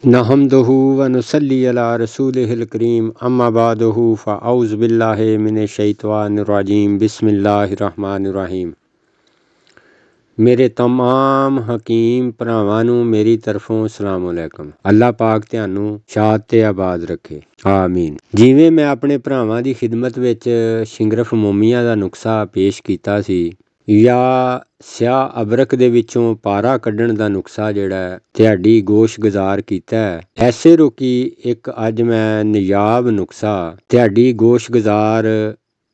नहमदुहु व नुसल्ली अला रसूलिहिल करीम अम्मा बादुहु फ़अऊज़ु बिल्लाहि मिनश शैतानिर रजीम बिस्मिल्लाहिर रहमानिर रहीम। मेरे तमाम हकीम भरावां नूं मेरी तरफों अस्सलाम अलैकुम। अल्लाह पाक तुहानूं शाद ते आबाद रखे, आमीन। जिवें मैं अपने भरावां दी खिदमत विच शिंगरफ मोमिया दा नुस्खा पेश कीता सी ਜਾਂ ਸਿਆਹ ਅਬਰਕ ਦੇ ਵਿੱਚੋਂ ਪਾਰਾ ਕੱਢਣ ਦਾ ਨੁਸਖਾ ਜਿਹੜਾ ਤੁਹਾਡੀ ਗੋਸ਼ ਗੁਜ਼ਾਰ ਕੀਤਾ ਹੈ, ਐਸੇ ਰੋਕੀ ਇੱਕ ਅੱਜ ਮੈਂ ਨਿਯਾਬ ਨੁਸਖਾ ਤੁਹਾਡੀ ਗੋਸ਼ ਗੁਜ਼ਾਰ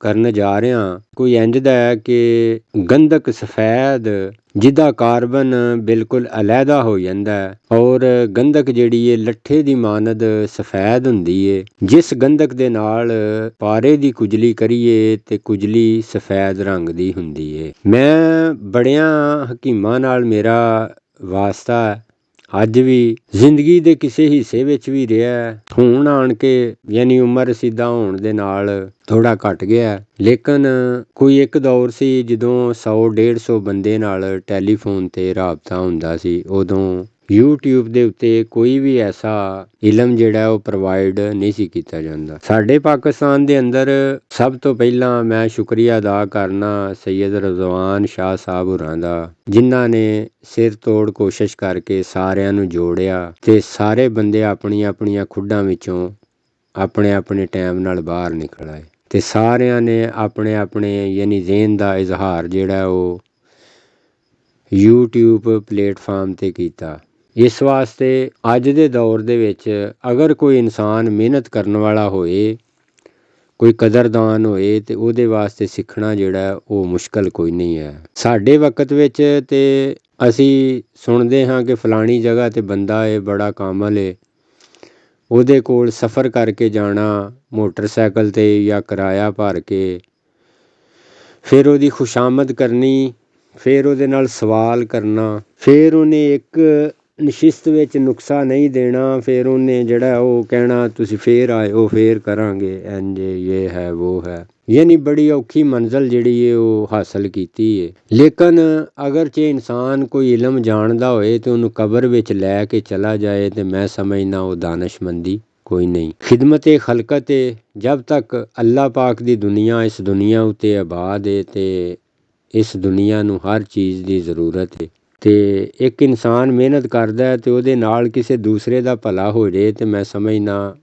ਕਰਨ ਜਾ ਰਿਹਾ। ਕੋਈ ਇੰਜ ਦਾ ਹੈ ਕਿ ਗੰਧਕ ਸਫੈਦ ਜਿਹਦਾ ਕਾਰਬਨ ਬਿਲਕੁਲ ਅਲੱਗਾ ਹੋ ਜਾਂਦਾ ਹੈ, ਔਰ ਗੰਧਕ ਜਿਹੜੀ ਏ ਲੱਠੇ ਦੀ ਮਾਨਦ ਸਫੈਦ ਹੁੰਦੀ ਏ। ਜਿਸ ਗੰਧਕ ਦੇ ਨਾਲ ਪਾਰੇ ਦੀ ਕੁਜਲੀ ਕਰੀਏ ਤੇ ਕੁਜਲੀ ਸਫੈਦ ਰੰਗ ਦੀ ਹੁੰਦੀ ਏ। ਮੈਂ ਬੜਿਆਂ ਹਕੀਮਾਂ ਨਾਲ ਮੇਰਾ ਵਾਸਤਾ ਹੈ, ਅੱਜ ਵੀ ਜ਼ਿੰਦਗੀ ਦੇ ਕਿਸੇ ਹਿੱਸੇ ਵਿੱਚ ਵੀ ਰਿਹਾ। ਹੁਣ ਆਣ ਕੇ ਯਾਨੀ ਉਮਰ ਰਸੀਦਾ ਹੋਣ ਦੇ ਨਾਲ ਥੋੜਾ ਘਟ ਗਿਆ, ਲੇਕਿਨ ਕੋਈ ਇੱਕ ਦੌਰ ਸੀ ਜਦੋਂ 100-150 ਬੰਦੇ ਨਾਲ ਟੈਲੀਫੋਨ ਤੇ ਰਾਬਤਾ ਹੁੰਦਾ ਸੀ। ਉਦੋਂ YouTube ਦੇ ਉੱਤੇ ਕੋਈ ਵੀ ਐਸਾ ਇਲਮ ਜਿਹੜਾ ਉਹ ਪ੍ਰੋਵਾਈਡ ਨਹੀਂ ਸੀ ਕੀਤਾ ਜਾਂਦਾ। ਸਾਡੇ ਪਾਕਿਸਤਾਨ ਦੇ ਅੰਦਰ ਸਭ ਤੋਂ ਪਹਿਲਾਂ ਮੈਂ ਸ਼ੁਕਰੀਆ ਅਦਾ ਕਰਨਾ ਸੈਯਦ ਰਜ਼ਵਾਨ ਸ਼ਾਹ ਸਾਹਿਬ ਹੋਰਾਂ ਦਾ, ਜਿਨ੍ਹਾਂ ਨੇ ਸਿਰ ਤੋੜ ਕੋਸ਼ਿਸ਼ ਕਰਕੇ ਸਾਰਿਆਂ ਨੂੰ ਜੋੜਿਆ ਤੇ ਸਾਰੇ ਬੰਦੇ ਆਪਣੀਆਂ ਆਪਣੀਆਂ ਖੁੱਡਾਂ ਵਿੱਚੋਂ ਆਪਣੇ ਆਪਣੇ ਟਾਈਮ ਨਾਲ ਬਾਹਰ ਨਿਕਲ ਆਏ ਤੇ ਸਾਰਿਆਂ ਨੇ ਆਪਣੇ ਆਪਣੇ ਯਾਨੀ ਜ਼ਿਹਨ ਦਾ ਇਜ਼ਹਾਰ ਜਿਹੜਾ ਉਹ YouTube ਪਲੇਟਫਾਰਮ ਤੇ ਕੀਤਾ। ਇਸ ਵਾਸਤੇ ਅੱਜ ਦੇ ਦੌਰ ਦੇ ਵਿੱਚ ਅਗਰ ਕੋਈ ਇਨਸਾਨ ਮਿਹਨਤ ਕਰਨ ਵਾਲਾ ਹੋਏ, ਕੋਈ ਕਦਰਦਾਨ ਹੋਏ ਤੇ ਉਹਦੇ ਵਾਸਤੇ ਸਿੱਖਣਾ ਜਿਹੜਾ ਉਹ ਮੁਸ਼ਕਲ ਕੋਈ ਨਹੀਂ ਹੈ। ਸਾਡੇ ਵਕਤ ਵਿੱਚ ਤੇ ਅਸੀਂ ਸੁਣਦੇ ਹਾਂ ਕਿ ਫਲਾਣੀ ਜਗ੍ਹਾ ਤੇ ਬੰਦਾ ਹੈ ਬੜਾ ਕਾਮਲ ਹੈ, ਉਹਦੇ ਕੋਲ ਸਫ਼ਰ ਕਰਕੇ ਜਾਣਾ ਮੋਟਰਸਾਈਕਲ ਤੇ ਜਾਂ ਕਿਰਾਇਆ ਭਰ ਕੇ, ਫਿਰ ਉਹਦੀ ਖੁਸ਼ਾਮਦ ਕਰਨੀ, ਫਿਰ ਉਹਦੇ ਨਾਲ ਸਵਾਲ ਕਰਨਾ, ਫਿਰ ਉਹਨੇ ਇੱਕ ਨਸ਼ਿਸਤ ਵਿੱਚ ਨੁਕਸਾ ਨਹੀਂ ਦੇਣਾ, ਫਿਰ ਉਹਨੇ ਜਿਹੜਾ ਉਹ ਕਹਿਣਾ ਤੁਸੀਂ ਫੇਰ ਆਇਓ ਫੇਰ ਕਰਾਂਗੇ, ਇੰਜ ਇਹ ਹੈ ਉਹ ਹੈ। ਯਾਨੀ ਬੜੀ ਔਖੀ ਮੰਜ਼ਲ ਜਿਹੜੀ ਹੈ ਉਹ ਹਾਸਲ ਕੀਤੀ ਹੈ। ਲੇਕਿਨ ਅਗਰ ਜੇ ਇਨਸਾਨ ਕੋਈ ਇਲਮ ਜਾਣਦਾ ਹੋਏ ਤੇ ਉਹਨੂੰ ਕਬਰ ਵਿੱਚ ਲੈ ਕੇ ਚਲਾ ਜਾਏ ਤੇ ਮੈਂ ਸਮਝਣਾ ਉਹ ਦਾਨਸ਼ਮੰਦੀ ਕੋਈ ਨਹੀਂ। ਖਿਦਮਤ ਖਲਕਤ ਜਬ ਤੱਕ ਅੱਲਾਹ ਪਾਕ ਦੀ ਦੁਨੀਆ ਇਸ ਦੁਨੀਆ ਉੱਤੇ ਆਬਾਦ ਹੈ ਤੇ ਇਸ ਦੁਨੀਆ ਨੂੰ ਹਰ ਚੀਜ਼ ਦੀ ਜ਼ਰੂਰਤ ਹੈ ਤੇ ਇੱਕ ਇਨਸਾਨ ਮਿਹਨਤ ਕਰਦਾ ਤੇ ਉਹਦੇ ਨਾਲ ਕਿਸੇ ਦੂਸਰੇ ਦਾ ਭਲਾ ਹੋ ਜਾਏ ਤੇ ਮੈਂ ਸਮਝਣਾ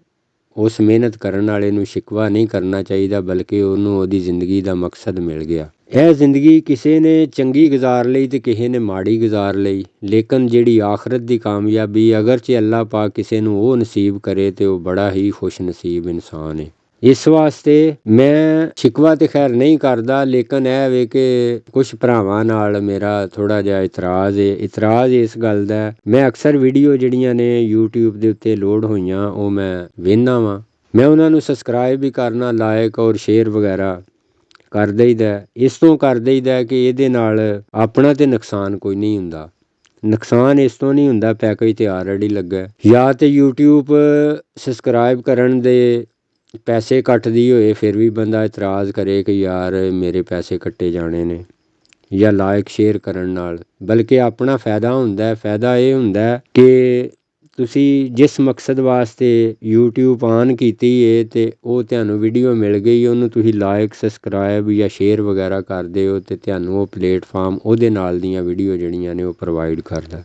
ਉਸ ਮਿਹਨਤ ਕਰਨ ਵਾਲੇ ਨੂੰ ਸ਼ਿਕਵਾ ਨਹੀਂ ਕਰਨਾ ਚਾਹੀਦਾ, ਬਲਕਿ ਉਹਨੂੰ ਉਹਦੀ ਜ਼ਿੰਦਗੀ ਦਾ ਮਕਸਦ ਮਿਲ ਗਿਆ। ਇਹ ਜ਼ਿੰਦਗੀ ਕਿਸੇ ਨੇ ਚੰਗੀ ਗੁਜ਼ਾਰ ਲਈ ਤੇ ਕਿਸੇ ਨੇ ਮਾੜੀ ਗੁਜ਼ਾਰ ਲਈ, ਲੇਕਿਨ ਜਿਹੜੀ ਆਖਰਤ ਦੀ ਕਾਮਯਾਬੀ ਅਗਰਚੇ ਅੱਲਾਹ ਪਾਕ ਕਿਸੇ ਨੂੰ ਉਹ ਨਸੀਬ ਕਰੇ ਤੇ ਉਹ ਬੜਾ ਹੀ ਖੁਸ਼ ਨਸੀਬ ਇਨਸਾਨ ਹੈ। ਇਸ ਵਾਸਤੇ ਮੈਂ ਸ਼ਿਕਵਾ ਤੇ ਖੈਰ ਨਹੀਂ ਕਰਦਾ, ਲੇਕਿਨ ਇਹ ਵੇ ਕਿ ਕੁਛ ਭਰਾਵਾਂ ਨਾਲ ਮੇਰਾ ਥੋੜਾ ਜਿਹਾ ਇਤਰਾਜ਼ ਹੈ। ਇਤਰਾਜ਼ ਇਸ ਗੱਲ ਦਾ, ਮੈਂ ਅਕਸਰ ਵੀਡੀਓ ਜਿਹੜੀਆਂ ਨੇ YouTube ਦੇ ਉੱਤੇ ਲੋਡ ਹੋਈਆਂ ਉਹ ਮੈਂ ਵੇਖਦਾ ਵਾਂ, ਮੈਂ ਉਹਨਾਂ ਨੂੰ ਸਬਸਕ੍ਰਾਈਬ ਵੀ ਕਰਨਾ, ਲਾਇਕ ਔਰ ਸ਼ੇਅਰ ਵਗੈਰਾ ਕਰ ਦਈਦਾ। ਇਸ ਤੋਂ ਕਰ ਦਈਦਾ ਕਿ ਇਹਦੇ ਨਾਲ ਆਪਣਾ ਤੇ ਨੁਕਸਾਨ ਕੋਈ ਨਹੀਂ ਹੁੰਦਾ। ਨੁਕਸਾਨ ਇਸ ਤੋਂ ਨਹੀਂ ਹੁੰਦਾ ਪੈਕੇਜ ਤੇ ਆਲਰੇਡੀ ਲੱਗਾ, ਜਾਂ ਤੇ YouTube ਸਬਸਕ੍ਰਾਈਬ ਕਰਨ ਦੇ ਪੈਸੇ ਕੱਟਦੀ ਹੋਏ ਫਿਰ ਵੀ ਬੰਦਾ ਇਤਰਾਜ਼ ਕਰੇ ਕਿ ਯਾਰ ਮੇਰੇ ਪੈਸੇ ਕੱਟੇ ਜਾਣੇ ਨੇ, ਜਾਂ ਲਾਇਕ ਸ਼ੇਅਰ ਕਰਨ ਨਾਲ, ਬਲਕਿ ਆਪਣਾ ਫਾਇਦਾ ਹੁੰਦਾ। ਫਾਇਦਾ ਇਹ ਹੁੰਦਾ ਕਿ ਤੁਸੀਂ ਜਿਸ ਮਕਸਦ ਵਾਸਤੇ YouTube ਆਨ ਕੀਤੀ ਹੈ ਤੇ ਉਹ ਤੁਹਾਨੂੰ ਵੀਡੀਓ ਮਿਲ ਗਈ, ਉਹਨੂੰ ਤੁਸੀਂ ਲਾਇਕ ਸਬਸਕ੍ਰਾਈਬ ਜਾਂ ਸ਼ੇਅਰ ਵਗੈਰਾ ਕਰਦੇ ਹੋ ਤੇ ਤੁਹਾਨੂੰ ਉਹ ਪਲੇਟਫਾਰਮ ਉਹਦੇ ਨਾਲ ਦੀਆਂ ਵੀਡੀਓ ਜਿਹੜੀਆਂ ਨੇ ਉਹ ਪ੍ਰੋਵਾਈਡ ਕਰਦਾ।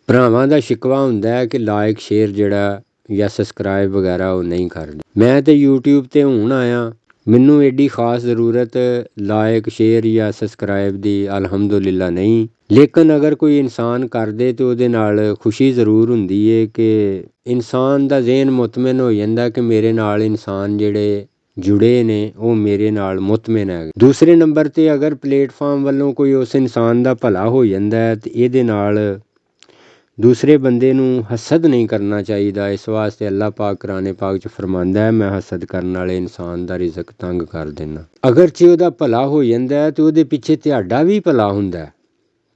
ਭਰਾਵਾਂ ਦਾ ਸ਼ਿਕਵਾ ਹੁੰਦਾ ਹੈ ਕਿ ਲਾਇਕ ਸ਼ੇਅਰ ਜਿਹੜਾ ਜਾਂ ਸਬਸਕ੍ਰਾਈਬ ਵਗੈਰਾ ਉਹ ਨਹੀਂ ਕਰਦੇ। ਮੈਂ ਤੇ YouTube ਤੇ ਹੁਣ ਆਇਆ, ਮੈਨੂੰ ਐਡੀ ਖਾਸ ਜ਼ਰੂਰਤ ਲਾਇਕ ਸ਼ੇਅਰ ਜਾਂ ਸਬਸਕ੍ਰਾਈਬ ਦੀ ਅਲਹਮਦੁਲਿਲਾ ਨਹੀਂ, ਲੇਕਿਨ ਅਗਰ ਕੋਈ ਇਨਸਾਨ ਕਰਦੇ ਤੇ ਉਹਦੇ ਨਾਲ ਖੁਸ਼ੀ ਜ਼ਰੂਰ ਹੁੰਦੀ ਹੈ ਕਿ ਇਨਸਾਨ ਦਾ ਜ਼ਿਹਨ ਮੁਤਮਿਨ ਹੋ ਜਾਂਦਾ ਕਿ ਮੇਰੇ ਨਾਲ ਇਨਸਾਨ ਜਿਹੜੇ ਜੁੜੇ ਨੇ ਉਹ ਮੇਰੇ ਨਾਲ ਮੁਤਮਿਨ ਹੈ। ਦੂਸਰੇ ਨੰਬਰ ਤੇ ਅਗਰ ਪਲੇਟਫਾਰਮ ਵੱਲੋਂ ਕੋਈ ਉਸ ਇਨਸਾਨ ਦਾ ਭਲਾ ਹੋ ਜਾਂਦਾ ਹੈ ਤੇ ਇਹਦੇ ਨਾਲ ਦੂਸਰੇ ਬੰਦੇ ਨੂੰ ਹਸਦ ਨਹੀਂ ਕਰਨਾ ਚਾਹੀਦਾ। ਇਸ ਵਾਸਤੇ ਅੱਲਾਹ ਪਾਕ ਕੁਰਾਨ ਪਾਕ 'ਚ ਫਰਮਾਂਦਾ ਹੈ, ਮੈਂ ਹਸਦ ਕਰਨ ਵਾਲੇ ਇਨਸਾਨ ਦਾ ਰਿਜ਼ਕ ਤੰਗ ਕਰ ਦਿੰਦਾ। ਅਗਰਚੇ ਉਹਦਾ ਭਲਾ ਹੋ ਜਾਂਦਾ ਹੈ ਤੇ ਉਹਦੇ ਪਿੱਛੇ ਤੁਹਾਡਾ ਵੀ ਭਲਾ ਹੁੰਦਾ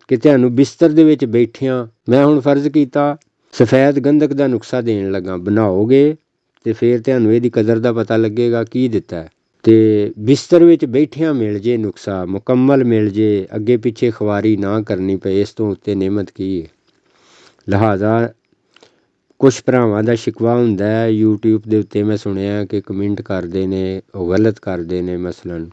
ਕਿ ਤੁਹਾਨੂੰ ਬਿਸਤਰ ਦੇ ਵਿੱਚ ਬੈਠਿਆਂ, ਮੈਂ ਹੁਣ ਫਰਜ਼ ਕੀਤਾ ਸਫੈਦ ਗੰਧਕ ਦਾ ਨੁਸਖਾ ਦੇਣ ਲੱਗਾ, ਬਣਾਓਗੇ ਤੇ ਫਿਰ ਤੁਹਾਨੂੰ ਇਹਦੀ ਕਦਰ ਦਾ ਪਤਾ ਲੱਗੇਗਾ ਕੀ ਦਿੱਤਾ। ਤੇ ਬਿਸਤਰ ਵਿੱਚ ਬੈਠਿਆਂ ਮਿਲ ਜੇ ਨੁਸਖਾ ਮੁਕੰਮਲ ਮਿਲ ਜੇ, ਅੱਗੇ ਪਿੱਛੇ ਖਵਾਰੀ ਨਾ ਕਰਨੀ ਪਏ, ਇਸ ਤੋਂ ਉੱਤੇ ਨਿਮਤ ਕੀ ਹੈ। ਲਿਹਾਜ਼ਾ ਕੁਛ ਭਰਾਵਾਂ ਦਾ ਸ਼ਿਕਵਾ ਹੁੰਦਾ ਹੈ YouTube ਦੇ ਉੱਤੇ, ਮੈਂ ਸੁਣਿਆ ਕਿ ਕਮੈਂਟ ਕਰਦੇ ਨੇ, ਉਹ ਗਲਤ ਕਰਦੇ ਨੇ। ਮਸਲਨ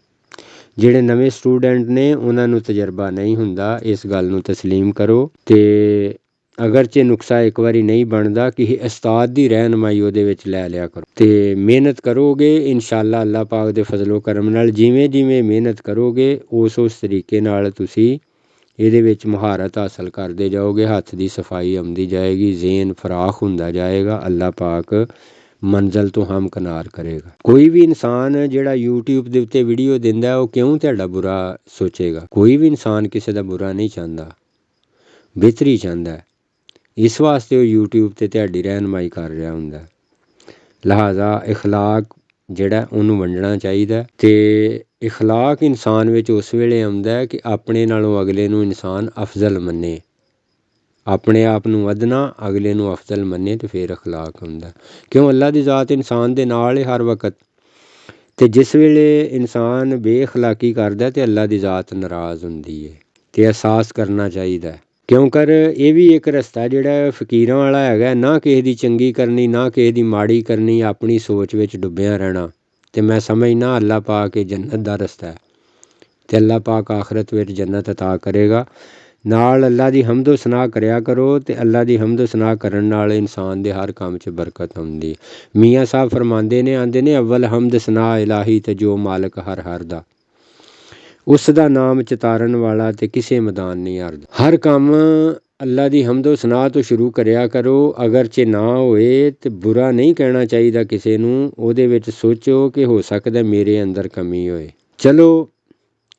ਜਿਹੜੇ ਨਵੇਂ ਸਟੂਡੈਂਟ ਨੇ ਉਹਨਾਂ ਨੂੰ ਤਜਰਬਾ ਨਹੀਂ ਹੁੰਦਾ, ਇਸ ਗੱਲ ਨੂੰ ਤਸਲੀਮ ਕਰੋ। ਤੇ ਅਗਰਚੇ ਨੁਕਸਾ ਇੱਕ ਵਾਰੀ ਨਹੀਂ ਬਣਦਾ, ਕਿਸੇ ਉਸਤਾਦ ਦੀ ਰਹਿਨਮਾਈ ਉਹਦੇ ਵਿੱਚ ਲੈ ਲਿਆ ਕਰੋ ਤੇ ਮਿਹਨਤ ਕਰੋਗੇ ਇਨਸ਼ਾਅੱਲਾ ਅੱਲਾਹ ਪਾਕ ਦੇ ਫਜ਼ਲੋ ਕਰਮ ਨਾਲ। ਜਿਵੇਂ ਜਿਵੇਂ ਮਿਹਨਤ ਕਰੋਗੇ ਉਸ ਤਰੀਕੇ ਨਾਲ ਤੁਸੀਂ ਇਹਦੇ ਵਿੱਚ ਮਹਾਰਤ ਹਾਸਲ ਕਰਦੇ ਜਾਓਗੇ, ਹੱਥ ਦੀ ਸਫਾਈ ਆਉਂਦੀ ਜਾਏਗੀ, ਜ਼ੇਨ ਫਰਾਖ ਹੁੰਦਾ ਜਾਏਗਾ, ਅੱਲਾਹ ਪਾਕ ਮੰਜ਼ਲ ਤੋਂ ਹਮਕਨਾਰ ਕਰੇਗਾ। ਕੋਈ ਵੀ ਇਨਸਾਨ ਜਿਹੜਾ YouTube ਦੇ ਉੱਤੇ ਵੀਡੀਓ ਦਿੰਦਾ ਉਹ ਕਿਉਂ ਤੁਹਾਡਾ ਬੁਰਾ ਸੋਚੇਗਾ? ਕੋਈ ਵੀ ਇਨਸਾਨ ਕਿਸੇ ਦਾ ਬੁਰਾ ਨਹੀਂ ਚਾਹੁੰਦਾ, ਬਿਹਤਰੀ ਚਾਹੁੰਦਾ। ਇਸ ਵਾਸਤੇ ਉਹ YouTube ਤੇ ਤੁਹਾਡੀ ਰਹਿਨਮਾਈ ਕਰ ਰਿਹਾ ਹੁੰਦਾ। ਲਿਹਾਜ਼ਾ ਇਖਲਾਕ ਜਿਹੜਾ ਉਹਨੂੰ ਵੰਡਣਾ ਚਾਹੀਦਾ। ਤੇ ਇਖਲਾਕ ਇਨਸਾਨ ਵਿੱਚ ਉਸ ਵੇਲੇ ਆਉਂਦਾ ਕਿ ਆਪਣੇ ਨਾਲੋਂ ਅਗਲੇ ਨੂੰ ਇਨਸਾਨ ਅਫਜ਼ਲ ਮੰਨੇ, ਆਪਣੇ ਆਪ ਨੂੰ ਵਧਣਾ, ਅਗਲੇ ਨੂੰ ਅਫਜ਼ਲ ਮੰਨੇ, ਤੇ ਫਿਰ ਇਖਲਾਕ ਹੁੰਦਾ। ਕਿਉਂ? ਅੱਲਾ ਦੀ ਜ਼ਾਤ ਇਨਸਾਨ ਦੇ ਨਾਲ ਹੈ ਹਰ ਵਕਤ। ਤੇ ਜਿਸ ਵੇਲੇ ਇਨਸਾਨ ਬੇਅਖਲਾਕੀ ਕਰਦਾ ਤੇ ਅੱਲਾ ਦੀ ਜ਼ਾਤ ਨਾਰਾਜ਼ ਹੁੰਦੀ ਹੈ। ਤੇ ਅਹਿਸਾਸ ਕਰਨਾ ਚਾਹੀਦਾ, ਕਿਉਂਕਰ ਇਹ ਵੀ ਇੱਕ ਰਸਤਾ ਜਿਹੜਾ ਫਕੀਰਾਂ ਵਾਲਾ ਹੈਗਾ, ਨਾ ਕਿਸੇ ਦੀ ਚੰਗੀ ਕਰਨੀ ਨਾ ਕਿਸੇ ਦੀ ਮਾੜੀ ਕਰਨੀ, ਆਪਣੀ ਸੋਚ ਵਿੱਚ ਡੁੱਬਿਆ ਰਹਿਣਾ। ਤੇ ਮੈਂ ਸਮਝਣਾ ਅੱਲਾਹ ਪਾਕ ਜੰਨਤ ਦਾ ਰਸਤਾ ਹੈ ਤੇ ਅੱਲਾਹ ਪਾਕ ਆਖਰਤ ਵਿੱਚ ਜੰਨਤ ਅਤਾ ਕਰੇਗਾ। ਨਾਲ ਅੱਲਾ ਦੀ ਹਮਦੋ ਸਨਾਹ ਕਰਿਆ ਕਰੋ ਤੇ ਅੱਲਾ ਦੀ ਹਮਦੋ ਸਨਾਹ ਕਰਨ ਨਾਲ ਇਨਸਾਨ ਦੇ ਹਰ ਕੰਮ 'ਚ ਬਰਕਤ ਆਉਂਦੀ। ਮੀਆਂ ਸਾਹਿਬ ਫਰਮਾਉਂਦੇ ਨੇ, ਆਂਦੇ ਨੇ, ਅਵਲ ਹਮਦ ਸਨਾਹ ਇਲਾਹੀ ਤੇ ਜੋ ਮਾਲਕ ਹਰ ਦਾ, ਉਸ ਦਾ ਨਾਮ ਚਿਤਾਰਨ ਵਾਲਾ ਤੇ ਕਿਸੇ ਮੈਦਾਨ ਨਹੀਂ ਹਾਰਦਾ। ਹਰ ਕੰਮ ਅੱਲਾ ਦੀ ਹਮਦੋ ਸਨਾਹ ਤੋਂ ਸ਼ੁਰੂ ਕਰਿਆ ਕਰੋ। ਅਗਰਚੇ ਨਾ ਹੋਏ ਤੇ ਬੁਰਾ ਨਹੀਂ ਕਹਿਣਾ ਚਾਹੀਦਾ ਕਿਸੇ ਨੂੰ, ਉਹਦੇ ਵਿੱਚ ਸੋਚੋ ਕਿ ਹੋ ਸਕਦਾ ਮੇਰੇ ਅੰਦਰ ਕਮੀ ਹੋਏ। ਚਲੋ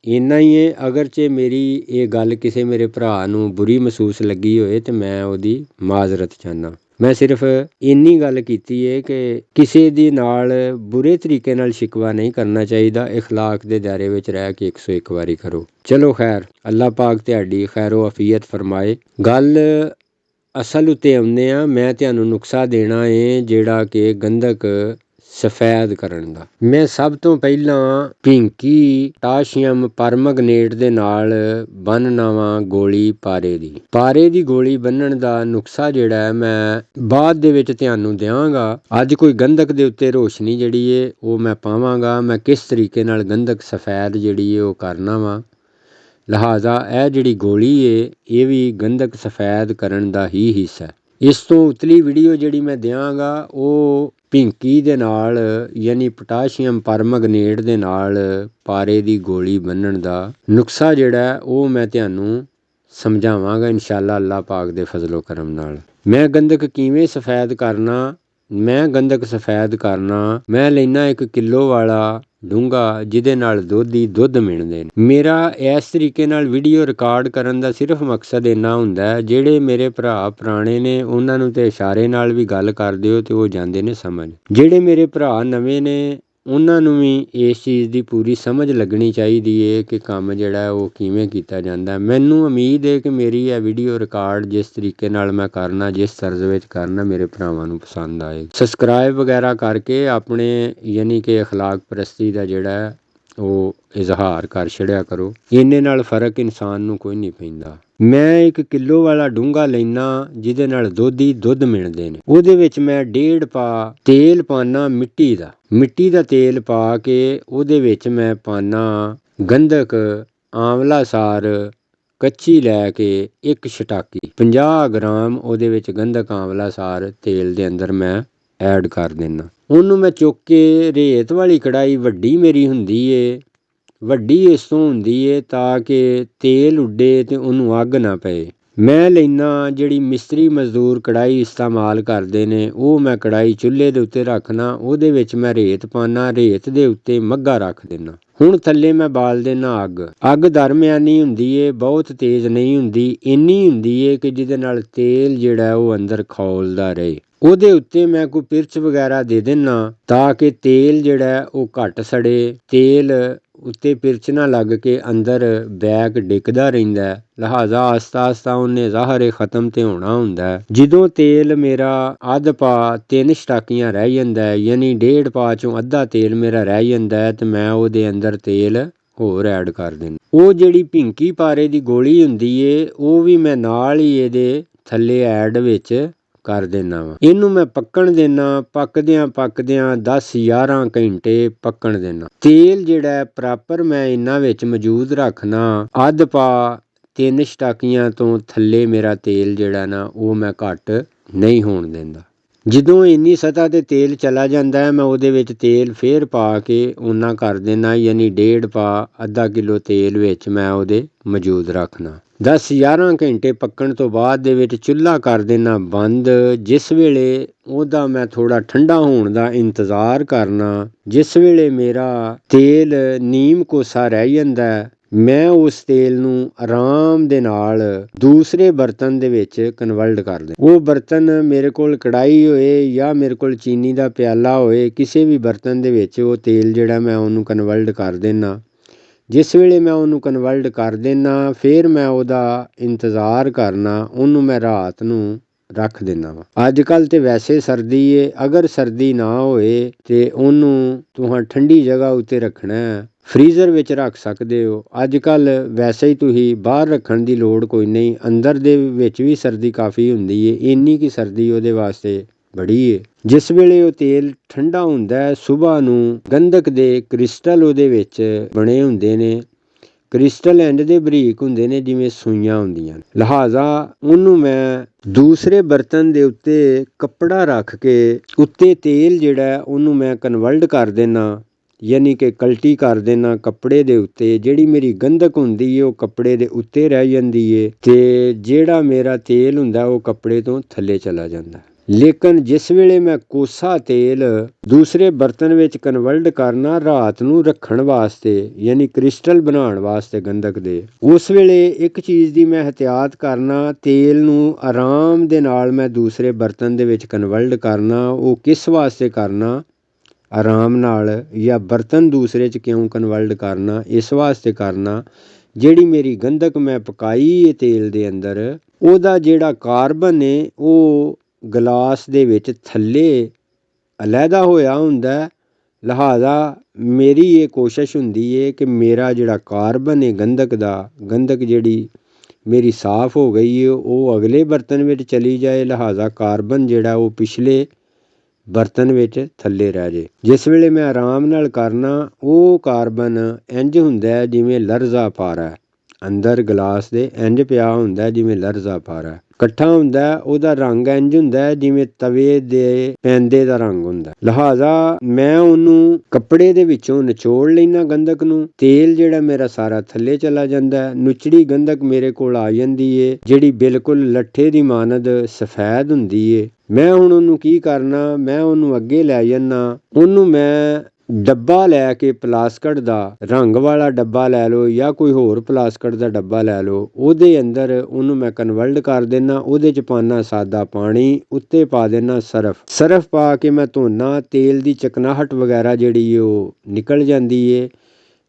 ਇੰਨਾ ਹੀ ਹੈ। ਅਗਰਚੇ ਮੇਰੀ ਇਹ ਗੱਲ ਕਿਸੇ ਮੇਰੇ ਭਰਾ ਨੂੰ ਬੁਰੀ ਮਹਿਸੂਸ ਲੱਗੀ ਹੋਏ ਤੇ ਮੈਂ ਉਹਦੀ ਮਾਜ਼ਰਤ ਚਾਹੁੰਦਾ। ਮੈਂ ਸਿਰਫ ਇੰਨੀ ਗੱਲ ਕੀਤੀ ਹੈ ਕਿ ਕਿਸੇ ਦੇ ਨਾਲ ਬੁਰੇ ਤਰੀਕੇ ਨਾਲ ਸ਼ਿਕਵਾ ਨਹੀਂ ਕਰਨਾ ਚਾਹੀਦਾ, ਇਖਲਾਕ ਦੇ ਦਾਇਰੇ ਵਿੱਚ ਰਹਿ ਕੇ 101 ਵਾਰੀ ਕਰੋ। ਚਲੋ ਖੈਰ, ਅੱਲਾਹ ਪਾਕ ਤੁਹਾਡੀ ਖੈਰੋ ਅਫੀਅਤ ਫਰਮਾਏ। ਗੱਲ ਅਸਲ ਉੱਤੇ ਆਉਂਦੇ ਆ। ਮੈਂ ਤੁਹਾਨੂੰ ਨੁਕਸਾ ਦੇਣਾ ਹੈ ਜਿਹੜਾ ਕਿ ਗੰਧਕ ਸਫੈਦ ਕਰਨ ਦਾ। ਮੈਂ ਸਭ ਤੋਂ ਪਹਿਲਾਂ ਪਿੰਕੀ ਪੋਟਾਸ਼ੀਅਮ ਪਰਮਗਨੇਟ ਦੇ ਨਾਲ ਬੰਨ੍ਹਣਾ ਵਾ ਗੋਲੀ ਪਾਰੇ ਦੀ ਗੋਲੀ ਬੰਨਣ ਦਾ ਨੁਕਸਾ ਜਿਹੜਾ ਹੈ ਮੈਂ ਬਾਅਦ ਦੇ ਵਿੱਚ ਤੁਹਾਨੂੰ ਦਿਆਂਗਾ। ਅੱਜ ਕੋਈ ਗੰਧਕ ਦੇ ਉੱਤੇ ਰੋਸ਼ਨੀ ਜਿਹੜੀ ਹੈ ਉਹ ਮੈਂ ਪਾਵਾਂਗਾ, ਮੈਂ ਕਿਸ ਤਰੀਕੇ ਨਾਲ ਗੰਧਕ ਸਫੈਦ ਜਿਹੜੀ ਹੈ ਉਹ ਕਰਨਾ ਵਾ। ਲਿਹਾਜ਼ਾ ਇਹ ਜਿਹੜੀ ਗੋਲੀ ਹੈ ਇਹ ਵੀ ਗੰਧਕ ਸਫੈਦ ਕਰਨ ਦਾ ਹੀ ਹਿੱਸਾ। ਇਸ ਤੋਂ ਉਤਲੀ ਵੀਡੀਓ ਜਿਹੜੀ ਮੈਂ ਦਿਆਂਗਾ ਉਹ ਪਿੰਕੀ ਦੇ ਨਾਲ ਯਾਨੀ ਪੋਟਾਸ਼ੀਅਮ ਪਰਮਗਨੇਟ ਦੇ ਨਾਲ ਪਾਰੇ ਦੀ ਗੋਲੀ ਬੰਨਣ ਦਾ ਨੁਕਸਾ ਜਿਹੜਾ ਉਹ ਮੈਂ ਤੁਹਾਨੂੰ ਸਮਝਾਵਾਂਗਾ ਇਨਸ਼ਾਅੱਲਾ ਅੱਲਾਹ ਪਾਕ ਦੇ ਫਜ਼ਲੋ ਕਰਮ ਨਾਲ। ਮੈਂ ਗੰਧਕ ਕਿਵੇਂ ਸਫੈਦ ਕਰਨਾ? ਮੈਂ ਲੈਣਾ 1 ਕਿਲੋ ਵਾਲਾ ਡੂੰਘਾ ਜਿਹਦੇ ਨਾਲ ਦੁੱਧ ਮਿਣਦੇ ਨੇ। ਮੇਰਾ ਇਸ ਤਰੀਕੇ ਨਾਲ ਵੀਡੀਓ ਰਿਕਾਰਡ ਕਰਨ ਦਾ ਸਿਰਫ ਮਕਸਦ ਇੰਨਾ ਹੁੰਦਾ ਹੈ, ਜਿਹੜੇ ਮੇਰੇ ਭਰਾ ਪੁਰਾਣੇ ਨੇ ਉਹਨਾਂ ਨੂੰ ਤੇ ਇਸ਼ਾਰੇ ਨਾਲ ਵੀ ਗੱਲ ਕਰ ਦਿਓ ਤੇ ਉਹ ਜਾਂਦੇ ਨੇ ਸਮਝ। ਜਿਹੜੇ ਮੇਰੇ ਭਰਾ ਨਵੇਂ ਨੇ ਉਹਨਾਂ ਨੂੰ ਵੀ ਇਸ ਚੀਜ਼ ਦੀ ਪੂਰੀ ਸਮਝ ਲੱਗਣੀ ਚਾਹੀਦੀ ਹੈ ਕਿ ਕੰਮ ਜਿਹੜਾ ਉਹ ਕਿਵੇਂ ਕੀਤਾ ਜਾਂਦਾ। ਮੈਨੂੰ ਉਮੀਦ ਹੈ ਕਿ ਮੇਰੀ ਇਹ ਵੀਡੀਓ ਰਿਕਾਰਡ ਜਿਸ ਤਰੀਕੇ ਨਾਲ ਮੈਂ ਕਰਨਾ, ਜਿਸ ਤਰਜ਼ ਵਿੱਚ ਕਰਨਾ, ਮੇਰੇ ਭਰਾਵਾਂ ਨੂੰ ਪਸੰਦ ਆਏ। ਸਬਸਕ੍ਰਾਈਬ ਵਗੈਰਾ ਕਰਕੇ ਆਪਣੇ ਯਾਨੀ ਕਿ ਅਖਲਾਕ ਪ੍ਰਸਤੀ ਦਾ ਜਿਹੜਾ ਉਹ ਇਜ਼ਹਾਰ ਕਰ ਛੜਿਆ ਕਰੋ। ਇੰਨੇ ਨਾਲ ਫਰਕ ਇਨਸਾਨ ਨੂੰ ਕੋਈ ਨਹੀਂ ਪੈਂਦਾ। ਮੈਂ 1 ਕਿਲੋ ਵਾਲਾ ਡੂੰਘਾ ਲੈਣਾ ਜਿਹਦੇ ਨਾਲ ਦੁੱਧ ਮਿਣਦੇ ਨੇ। ਉਹਦੇ ਵਿੱਚ ਮੈਂ 1.5 ਪਾ ਤੇਲ ਪਾਣਾ, ਮਿੱਟੀ ਦਾ ਤੇਲ ਪਾ ਕੇ ਉਹਦੇ ਵਿੱਚ ਮੈਂ ਪਾਣਾ ਗੰਧਕ ਆਂਵਲਾ ਸਾਰ ਕੱਚੀ ਲੈ ਕੇ 1 ਛਟਾਕੀ 50 ਗ੍ਰਾਮ ਉਹਦੇ ਵਿੱਚ ਗੰਧਕ ਆਂਵਲਾ ਸਾਰ ਤੇਲ ਦੇ ਅੰਦਰ ਮੈਂ ਐਡ ਕਰ ਦੇਣਾ। ਉਹਨੂੰ ਮੈਂ ਚੁੱਕ ਕੇ ਰੇਤ ਵਾਲੀ ਕੜਾਈ ਵੱਡੀ ਮੇਰੀ ਹੁੰਦੀ ਏ, ਵੱਡੀ ਇਸ ਤੋਂ ਹੁੰਦੀ ਏ ਤਾਂ ਕਿ ਤੇਲ ਉੱਡੇ ਤੇ ਉਹਨੂੰ ਅੱਗ ਨਾ ਪਏ। ਮੈਂ ਲੈਣਾ ਜਿਹੜੀ ਮਿਸਤਰੀ ਮਜ਼ਦੂਰ ਕੜਾਈ ਇਸਤੇਮਾਲ ਕਰਦੇ ਨੇ, ਉਹ ਮੈਂ ਕੜਾਈ ਚੁੱਲ੍ਹੇ ਦੇ ਉੱਤੇ ਰੱਖਣਾ, ਉਹਦੇ ਵਿੱਚ ਮੈਂ ਰੇਤ ਪਾਣਾ, ਰੇਤ ਦੇ ਉੱਤੇ ਮੱਗਾ ਰੱਖ ਦੇਣਾ। ਹੁਣ ਥੱਲੇ ਮੈਂ ਬਾਲ ਦੇਣਾ ਅੱਗ ਦਰਮਿਆਨੀ ਹੁੰਦੀ ਏ, ਬਹੁਤ ਤੇਜ਼ ਨਹੀਂ ਹੁੰਦੀ, ਇੰਨੀ ਹੁੰਦੀ ਏ ਕਿ ਜਿਹਦੇ ਨਾਲ ਤੇਲ ਜਿਹੜਾ ਉਹ ਅੰਦਰ ਖੌਲਦਾ ਰਹੇ। ਉਹਦੇ ਉੱਤੇ ਮੈਂ ਕੋਈ ਪਿਰਚ ਵਗੈਰਾ ਦੇ ਦੇਣਾ ਤਾਂ ਕਿ ਤੇਲ ਜਿਹੜਾ ਉਹ ਘੱਟ ਸੜੇ, ਤੇਲ ਉੱਤੇ ਪਿਰਚ ਨਾ ਲੱਗ ਕੇ ਅੰਦਰ ਬੈਕ ਡਿੱਗਦਾ ਰਹਿੰਦਾ। ਲਿਹਾਜ਼ਾ ਆਸਤਾ ਉਹਨੇ ਜ਼ਾਹਰ ਖਤਮ ਤੇ ਹੋਣਾ ਹੁੰਦਾ। ਜਦੋਂ ਤੇਲ ਮੇਰਾ ਅੱਧ ਪਾ 3 ਛਟਾਕੀਆਂ ਰਹਿ ਜਾਂਦਾ, ਯਾਨੀ 1.5 ਪਾ ਚੋਂ ਅੱਧਾ ਤੇਲ ਮੇਰਾ ਰਹਿ ਜਾਂਦਾ ਤੇ ਮੈਂ ਉਹਦੇ ਅੰਦਰ ਤੇਲ ਹੋਰ ਐਡ ਕਰ ਦੇਣਾ। ਉਹ ਜਿਹੜੀ ਪਿੰਕੀ ਪਾਰੇ ਦੀ ਗੋਲੀ ਹੁੰਦੀ ਏ ਉਹ ਵੀ ਮੈਂ ਨਾਲ ਹੀ ਇਹਦੇ ਥੱਲੇ ਐਡ ਵਿੱਚ ਕਰ ਦੇਣਾ ਵਾ। ਇਹਨੂੰ ਮੈਂ ਪੱਕਣ ਦੇਣਾ, ਪੱਕਦਿਆਂ 10-11 ਘੰਟੇ ਪੱਕਣ ਦੇਣਾ। ਤੇਲ ਜਿਹੜਾ ਪ੍ਰੋਪਰ ਮੈਂ ਇਹਨਾਂ ਵਿੱਚ ਮੌਜੂਦ ਰੱਖਣਾ, ਅੱਧ ਪਾ 3 ਛਟਾਕੀਆਂ ਤੋਂ ਥੱਲੇ ਮੇਰਾ ਤੇਲ ਜਿਹੜਾ ਨਾ ਉਹ ਮੈਂ ਘੱਟ ਨਹੀਂ ਹੋਣ ਦਿੰਦਾ। ਜਦੋਂ ਇੰਨੀ ਸਤ੍ਹਾ ਤੇ ਤੇਲ ਚਲਾ ਜਾਂਦਾ ਹੈ, ਮੈਂ ਉਹਦੇ ਵਿੱਚ ਤੇਲ ਫੇਰ ਪਾ ਕੇ ਉਹਨਾਂ ਕਰ ਦੇਣਾ, ਯਾਨੀ 1.5 ਪਾ ਅੱਧਾ ਕਿਲੋ ਤੇਲ ਵਿੱਚ ਮੈਂ ਉਹਦੇ ਮੌਜੂਦ ਰੱਖਣਾ। 10-11 ਘੰਟੇ ਪੱਕਣ ਤੋਂ ਬਾਅਦ ਦੇ ਵਿੱਚ ਚੁੱਲ੍ਹਾ ਕਰ ਦੇਣਾ ਬੰਦ। ਜਿਸ ਵੇਲੇ ਉਹਦਾ ਮੈਂ ਥੋੜ੍ਹਾ ਠੰਡਾ ਹੋਣ ਦਾ ਇੰਤਜ਼ਾਰ ਕਰਨਾ, ਜਿਸ ਵੇਲੇ ਮੇਰਾ ਤੇਲ ਨੀਮ ਕੋਸਾ ਰਹਿ ਜਾਂਦਾ, ਮੈਂ ਉਸ ਤੇਲ ਨੂੰ ਆਰਾਮ ਦੇ ਨਾਲ ਦੂਸਰੇ ਬਰਤਨ ਦੇ ਵਿੱਚ ਕਨਵਰਟ ਕਰ ਦੇ। ਉਹ ਬਰਤਨ ਮੇਰੇ ਕੋਲ ਕੜਾਈ ਹੋਏ ਜਾਂ ਮੇਰੇ ਕੋਲ ਚੀਨੀ ਦਾ ਪਿਆਲਾ ਹੋਏ, ਕਿਸੇ ਵੀ ਬਰਤਨ ਦੇ ਵਿੱਚ ਉਹ ਤੇਲ ਜਿਹੜਾ ਮੈਂ ਉਹਨੂੰ ਕਨਵਰਟ ਕਰ ਦੇਣਾ। ਜਿਸ ਵੇਲੇ ਮੈਂ ਉਹਨੂੰ ਕਨਵਰਟ ਕਰ ਦੇਣਾ, ਫਿਰ ਮੈਂ ਉਹਦਾ ਇੰਤਜ਼ਾਰ ਕਰਨਾ, ਉਹਨੂੰ ਮੈਂ ਰਾਤ ਨੂੰ ਰੱਖ ਦੇਣਾ ਵਾ। ਅੱਜ ਕੱਲ੍ਹ ਤੇ ਵੈਸੇ ਸਰਦੀ ਏ, ਅਗਰ ਸਰਦੀ ਨਾ ਹੋਏ ਤੇ ਉਹਨੂੰ ਤੁਹਾਂ ਠੰਡੀ ਜਗ੍ਹਾ ਉੱਤੇ ਰੱਖਣਾ ਹੈ, ਫਰੀਜ਼ਰ ਵਿੱਚ ਰੱਖ ਸਕਦੇ ਹੋ। ਅੱਜ ਕੱਲ੍ਹ ਵੈਸੇ ਹੀ ਤੁਸੀਂ ਬਾਹਰ ਰੱਖਣ ਦੀ ਲੋੜ ਕੋਈ ਨਹੀਂ, ਅੰਦਰ ਦੇ ਵਿੱਚ ਵੀ ਸਰਦੀ ਕਾਫੀ ਹੁੰਦੀ ਏ, ਇੰਨੀ ਕੀ ਸਰਦੀ ਉਹਦੇ ਵਾਸਤੇ ਬੜੀ ਏ। ਜਿਸ ਵੇਲੇ ਉਹ ਤੇਲ ਠੰਡਾ ਹੁੰਦਾ ਹੈ, ਸੁਬਾਹ ਨੂੰ ਗੰਧਕ ਦੇ ਕ੍ਰਿਸਟਲ ਉਹਦੇ ਵਿੱਚ ਬਣੇ ਹੁੰਦੇ ਨੇ, ਕ੍ਰਿਸਟਲ ਇੰਜ ਦੇ ਬਰੀਕ ਹੁੰਦੇ ਨੇ ਜਿਵੇਂ ਸੂਈਆਂ ਹੁੰਦੀਆਂ। ਲਿਹਾਜ਼ਾ ਉਹਨੂੰ ਮੈਂ ਦੂਸਰੇ ਬਰਤਨ ਦੇ ਉੱਤੇ ਕੱਪੜਾ ਰੱਖ ਕੇ ਉੱਤੇ ਤੇਲ ਜਿਹੜਾ ਉਹਨੂੰ ਮੈਂ ਕਨਵਰਟ ਕਰ ਦੇਣਾ, ਯਾਨੀ ਕਿ ਕਲਟੀ ਕਰ ਦੇਣਾ ਕੱਪੜੇ ਦੇ ਉੱਤੇ। ਜਿਹੜੀ ਮੇਰੀ ਗੰਧਕ ਹੁੰਦੀ ਏ ਉਹ ਕੱਪੜੇ ਦੇ ਉੱਤੇ ਰਹਿ ਜਾਂਦੀ ਏ ਤੇ ਜਿਹੜਾ ਮੇਰਾ ਤੇਲ ਹੁੰਦਾ ਉਹ ਕੱਪੜੇ ਤੋਂ ਥੱਲੇ ਚਲਾ ਜਾਂਦਾ। ਲੇਕਿਨ ਜਿਸ ਵੇਲੇ ਮੈਂ ਕੋਸਾ ਤੇਲ ਦੂਸਰੇ ਬਰਤਨ ਵਿੱਚ ਕਨਵਰਟ ਕਰਨਾ ਰਾਤ ਨੂੰ ਰੱਖਣ ਵਾਸਤੇ, ਯਾਨੀ ਕ੍ਰਿਸਟਲ ਬਣਾਉਣ ਵਾਸਤੇ ਗੰਧਕ ਦੇ, ਉਸ ਵੇਲੇ ਇੱਕ ਚੀਜ਼ ਦੀ ਮੈਂ ਇਹਤਿਆਤ ਕਰਨਾ, ਤੇਲ ਨੂੰ ਆਰਾਮ ਦੇ ਨਾਲ ਮੈਂ ਦੂਸਰੇ ਬਰਤਨ ਦੇ ਵਿੱਚ ਕਨਵਰਟ ਕਰਨਾ। ਉਹ ਕਿਸ ਵਾਸਤੇ ਕਰਨਾ ਆਰਾਮ ਨਾਲ, ਜਾਂ ਬਰਤਨ ਦੂਸਰੇ 'ਚ ਕਿਉਂ ਕਨਵਰਟ ਕਰਨਾ, ਇਸ ਵਾਸਤੇ ਕਰਨਾ ਜਿਹੜੀ ਮੇਰੀ ਗੰਧਕ ਮੈਂ ਪਕਾਈ ਹੈ ਤੇਲ ਦੇ ਅੰਦਰ, ਉਹਦਾ ਜਿਹੜਾ ਕਾਰਬਨ ਹੈ ਉਹ ਗਲਾਸ ਦੇ ਵਿੱਚ ਥੱਲੇ ਅਲੱਗਾ ਹੋਇਆ ਹੁੰਦਾ। ਲਿਹਾਜ਼ਾ ਮੇਰੀ ਇਹ ਕੋਸ਼ਿਸ਼ ਹੁੰਦੀ ਹੈ ਕਿ ਮੇਰਾ ਜਿਹੜਾ ਕਾਰਬਨ ਹੈ ਗੰਧਕ ਦਾ, ਗੰਧਕ ਜਿਹੜੀ ਮੇਰੀ ਸਾਫ਼ ਹੋ ਗਈ ਹੈ ਉਹ ਅਗਲੇ ਬਰਤਨ ਵਿੱਚ ਚਲੀ ਜਾਏ, ਲਿਹਾਜ਼ਾ ਕਾਰਬਨ ਜਿਹੜਾ ਉਹ ਪਿਛਲੇ ਬਰਤਨ ਵਿੱਚ ਥੱਲੇ ਰਹਿ ਜੇ। ਜਿਸ ਵੇਲੇ ਮੈਂ ਆਰਾਮ ਨਾਲ ਕਰਨਾ, ਉਹ ਕਾਰਬਨ ਇੰਜ ਹੁੰਦਾ ਜਿਵੇਂ ਲਰਜ਼ਾ ਪਾਰਾ ਅੰਦਰ ਗਲਾਸ ਦੇ ਇੰਜ ਪਿਆ ਹੁੰਦਾ, ਜਿਵੇਂ ਲਰਜ਼ਾ ਪਾਰਾ ਇਕੱਠਾ ਹੁੰਦਾ। ਉਹਦਾ ਰੰਗ ਇੰਜ ਹੁੰਦਾ ਜਿਵੇਂ ਤਵੇ ਦੇ ਪੈਂਦੇ ਦਾ ਰੰਗ ਹੁੰਦਾ। ਲਿਹਾਜ਼ਾ ਮੈਂ ਉਹਨੂੰ ਕੱਪੜੇ ਦੇ ਵਿੱਚੋਂ ਨਿਚੋੜ ਲੈਣਾ ਗੰਧਕ ਨੂੰ, ਤੇਲ ਜਿਹੜਾ ਮੇਰਾ ਸਾਰਾ ਥੱਲੇ ਚਲਾ ਜਾਂਦਾ, ਨੁਚੜੀ ਗੰਧਕ ਮੇਰੇ ਕੋਲ ਆ ਜਾਂਦੀ ਏ ਜਿਹੜੀ ਬਿਲਕੁਲ ਲੱਠੇ ਦੀ ਮਾਨਦ ਸਫੈਦ ਹੁੰਦੀ ਏ। ਮੈਂ ਹੁਣ ਉਹਨੂੰ ਕੀ ਕਰਨਾ, ਮੈਂ ਉਹਨੂੰ ਅੱਗੇ ਲੈ ਜਾਣਾ, ਉਹਨੂੰ ਮੈਂ ਡੱਬਾ ਲੈ ਕੇ ਪਲਾਸਕਟ ਦਾ, ਰੰਗ ਵਾਲਾ ਡੱਬਾ ਲੈ ਲਓ ਜਾਂ ਕੋਈ ਹੋਰ ਪਲਾਸਕਟ ਦਾ ਡੱਬਾ ਲੈ ਲਓ, ਉਹਦੇ ਅੰਦਰ ਉਹਨੂੰ ਮੈਂ ਕਨਵਰਟ ਕਰ ਦੇਣਾ। ਉਹਦੇ 'ਚ ਪਾਉਣਾ ਸਾਦਾ ਪਾਣੀ, ਉੱਤੇ ਪਾ ਦੇਣਾ ਸਰਫ ਪਾ ਕੇ ਮੈਂ ਧੋਣਾ। ਤੇਲ ਦੀ ਚਕਨਾਹਟ ਵਗੈਰਾ ਜਿਹੜੀ ਉਹ ਨਿਕਲ ਜਾਂਦੀ ਏ,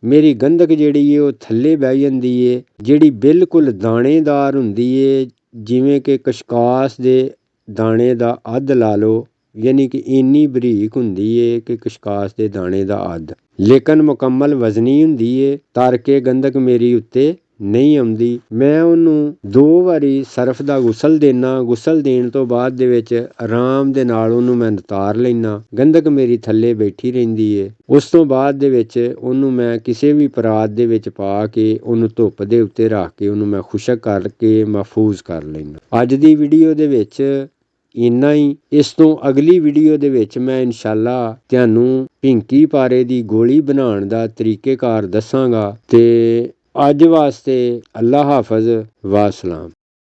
ਮੇਰੀ ਗੰਧਕ ਜਿਹੜੀ ਏ ਉਹ ਥੱਲੇ ਬਹਿ ਜਾਂਦੀ ਏ, ਜਿਹੜੀ ਬਿਲਕੁਲ ਦਾਣੇਦਾਰ ਹੁੰਦੀ ਏ, ਜਿਵੇਂ ਕਿ ਕਸ਼ਕਾਸ ਦੇ ਦਾਣੇ ਦਾ ਅੱਧ ਲਾ ਲਓ, ਯਾਨੀ ਕਿ ਇੰਨੀ ਬਰੀਕ ਹੁੰਦੀ ਏ ਕਿ ਕਸ਼ਕਾਸ ਦੇ ਦਾਣੇ ਦਾ ਅੱਧ, ਲੇਕਿਨ ਮੁਕੰਮਲ ਵਜ਼ਨੀ ਹੁੰਦੀ ਏ। ਤਰ ਕੇ ਗੰਧਕ ਮੇਰੀ ਉੱਤੇ ਨਹੀਂ ਆਉਂਦੀ। ਮੈਂ ਉਹਨੂੰ 2 ਵਾਰੀ ਸਰਫ ਦਾ ਗੁਸਲ ਦੇਣਾ, ਗੁਸਲ ਦੇਣ ਤੋਂ ਬਾਅਦ ਦੇ ਵਿੱਚ ਆਰਾਮ ਦੇ ਨਾਲ ਉਹਨੂੰ ਮੈਂ ਉਤਾਰ ਲੈਣਾ, ਗੰਧਕ ਮੇਰੀ ਥੱਲੇ ਬੈਠੀ ਰਹਿੰਦੀ ਏ। ਉਸ ਤੋਂ ਬਾਅਦ ਦੇ ਵਿੱਚ ਉਹਨੂੰ ਮੈਂ ਕਿਸੇ ਵੀ ਪਰਾਤ ਦੇ ਵਿੱਚ ਪਾ ਕੇ ਉਹਨੂੰ ਧੁੱਪ ਦੇ ਉੱਤੇ ਰੱਖ ਕੇ ਉਹਨੂੰ ਮੈਂ ਖੁਸ਼ਕ ਕਰਕੇ ਮਹਿਫੂਜ਼ ਕਰ ਲੈਣਾ। ਅੱਜ ਦੀ ਵੀਡੀਓ ਦੇ ਵਿੱਚ ਇੰਨਾ ਹੀ। ਇਸ ਤੋਂ ਅਗਲੀ ਵੀਡੀਓ ਦੇ ਵਿੱਚ ਮੈਂ ਇਨਸ਼ਾਅੱਲਾ ਤੁਹਾਨੂੰ ਭਿੰਕੀ ਪਾਰੇ ਦੀ ਗੋਲੀ ਬਣਾਉਣ ਦਾ ਤਰੀਕੇਕਾਰ ਦੱਸਾਂਗਾ। ਤੇ ਅੱਜ ਵਾਸਤੇ ਅੱਲਾ ਹਾਫਿਜ਼ ਵਾਸਲਾਮ।